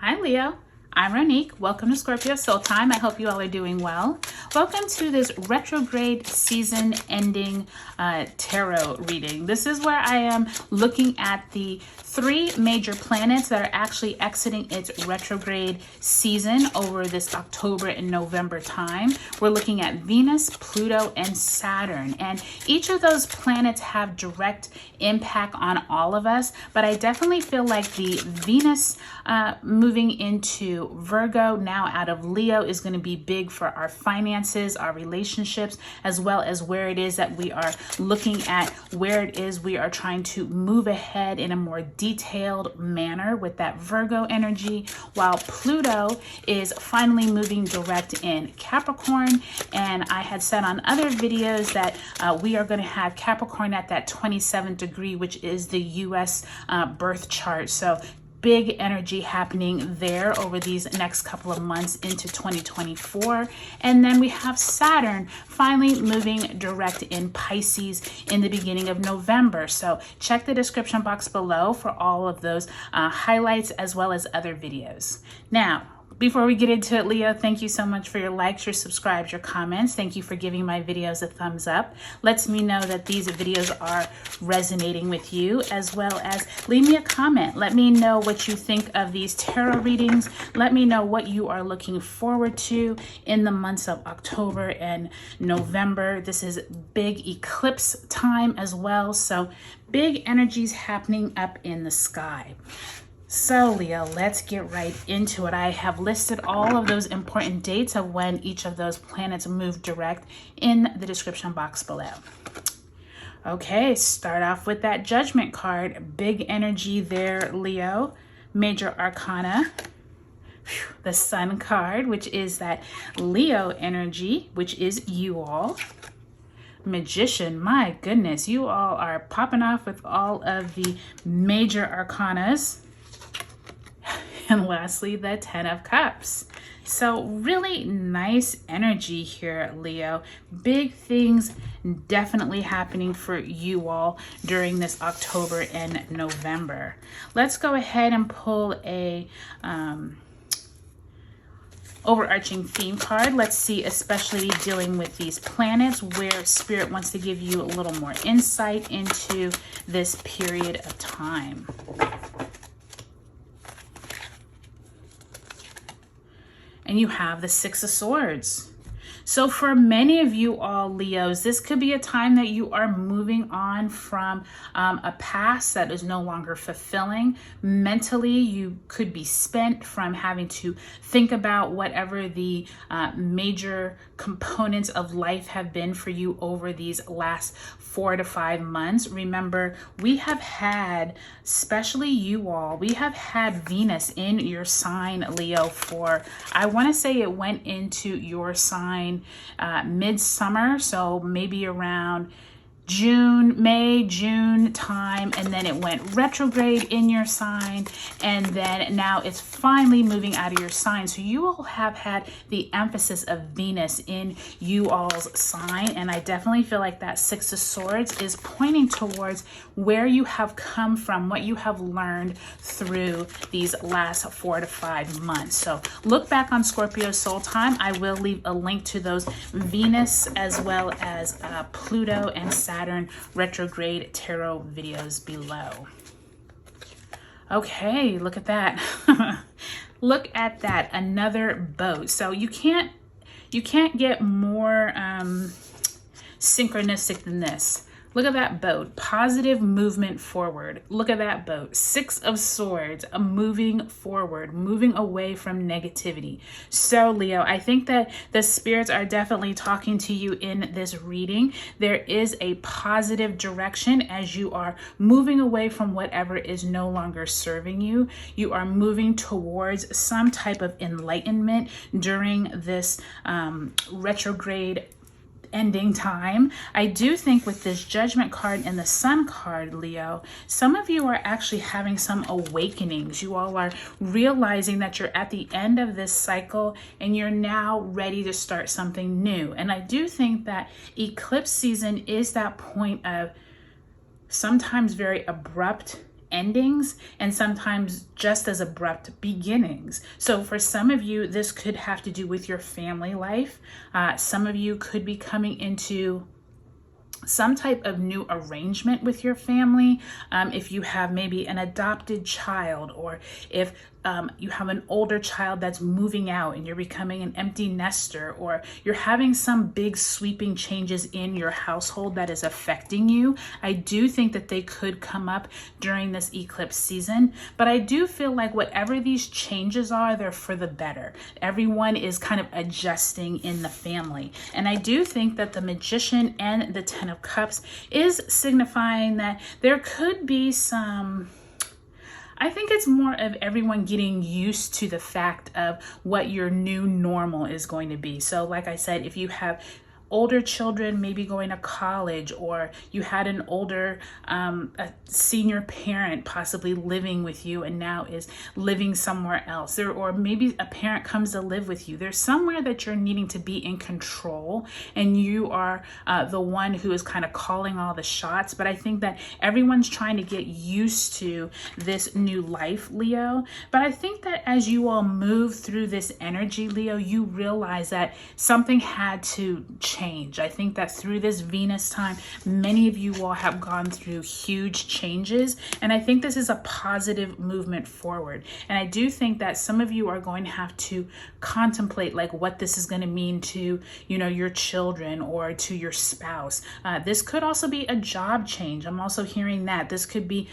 Hi Leo, I'm Ronique. Welcome to Scorpio Soul Time. I hope you all are doing well. Welcome to this retrograde season ending tarot reading. This is where I am looking at the three major planets that are actually exiting its retrograde season over this October and November time. We're looking at Venus, Pluto, and Saturn. And each of those planets have direct impact on all of us. But I definitely feel like the Venus moving into Virgo, now out of Leo, is going to be big for our finances, our relationships, as well as where it is that we are looking at where it is we are trying to move ahead in a more detailed manner with that Virgo energy, while Pluto is finally moving direct in Capricorn. And I had said on other videos that we are going to have Capricorn at that 27th degree, which is the US birth chart. So big energy happening there over these next couple of months into 2024. And then we have Saturn finally moving direct in Pisces in the beginning of November. So check the description box below for all of those highlights as well as other videos. Now, before we get into it, Leo, thank you so much for your likes, your subscribes, your comments. Thank you for giving my videos a thumbs up. Lets me know that these videos are resonating with you, as well as leave me a comment. Let me know what you think of these tarot readings. Let me know what you are looking forward to in the months of October and November. This is big eclipse time as well, so big energies happening up in the sky. So Leo, let's get right into it. I have listed all of those important dates of when each of those planets move direct in the description box below. Okay, start off with that Judgment card. Big energy there, Leo. Major Arcana. The Sun card, which is that Leo energy, which is you all. Magician, my goodness, you all are popping off with all of the major arcanas. And lastly, the 10 of Cups. So really nice energy here, Leo. Big things definitely happening for you all during this October and November. Let's go ahead and pull a overarching theme card. Let's see, especially dealing with these planets, where Spirit wants to give you a little more insight into this period of time. And you have the Six of Swords. So for many of you all, Leos, this could be a time that you are moving on from a past that is no longer fulfilling. Mentally, you could be spent from having to think about whatever the major components of life have been for you over these last 4 to 5 months. Remember, we have had, especially you all, we have had Venus in your sign, Leo, for, I want to say it went into your sign midsummer, so maybe around May, June time, and then it went retrograde in your sign, and then now it's finally moving out of your sign. So you all have had the emphasis of Venus in you all's sign, and I definitely feel like that Six of Swords is pointing towards where you have come from, what you have learned through these last 4 to 5 months. So look back on Scorpio Soul Time. I will leave a link to those Venus as well as Pluto and Saturn retrograde tarot videos below. Okay, look at that. Look at that, another boat. So you can't get more synchronistic than this. Look at that boat, positive movement forward. Look at that boat, Six of Swords, a moving forward, moving away from negativity. So Leo, I think that the spirits are definitely talking to you in this reading. There is a positive direction as you are moving away from whatever is no longer serving you. You are moving towards some type of enlightenment during this retrograde ending time. I do think with this Judgment card and the Sun card, Leo, some of you are actually having some awakenings. You all are realizing that you're at the end of this cycle and you're now ready to start something new. And I do think that eclipse season is that point of sometimes very abrupt endings and sometimes just as abrupt beginnings. So for some of you, this could have to do with your family life. Some of you could be coming into some type of new arrangement with your family. If you have maybe an adopted child, or if you have an older child that's moving out and you're becoming an empty nester, or you're having some big sweeping changes in your household that is affecting you, I do think that they could come up during this eclipse season. But I do feel like whatever these changes are, they're for the better. Everyone is kind of adjusting in the family. And I do think that the Magician and the Ten of Cups is signifying that there could be some, I think it's more of everyone getting used to the fact of what your new normal is going to be. So like I said, if you have older children maybe going to college, or you had an older a senior parent possibly living with you and now is living somewhere else, or maybe a parent comes to live with you, there's somewhere that you're needing to be in control and you are the one who is kind of calling all the shots. But I think that everyone's trying to get used to this new life, Leo. But I think that as you all move through this energy, Leo, you realize that something had to change. I think that through this Venus time, many of you all have gone through huge changes, and I think this is a positive movement forward. And I do think that some of you are going to have to contemplate like what this is going to mean to, you know, your children or to your spouse. This could also be a job change. I'm also hearing that this could be,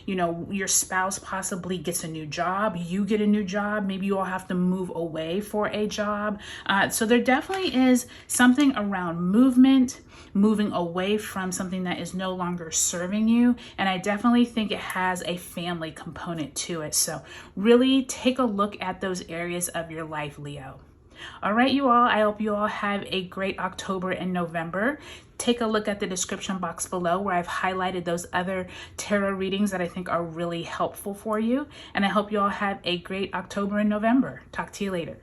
you know, your spouse possibly gets a new job, you get a new job, maybe you all have to move away for a job. So there definitely is something around movement, moving away from something that is no longer serving you. And I definitely think it has a family component to it. So really take a look at those areas of your life, Leo. All right, you all, I hope you all have a great October and November. Take a look at the description box below where I've highlighted those other tarot readings that I think are really helpful for you. And I hope you all have a great October and November. Talk to you later.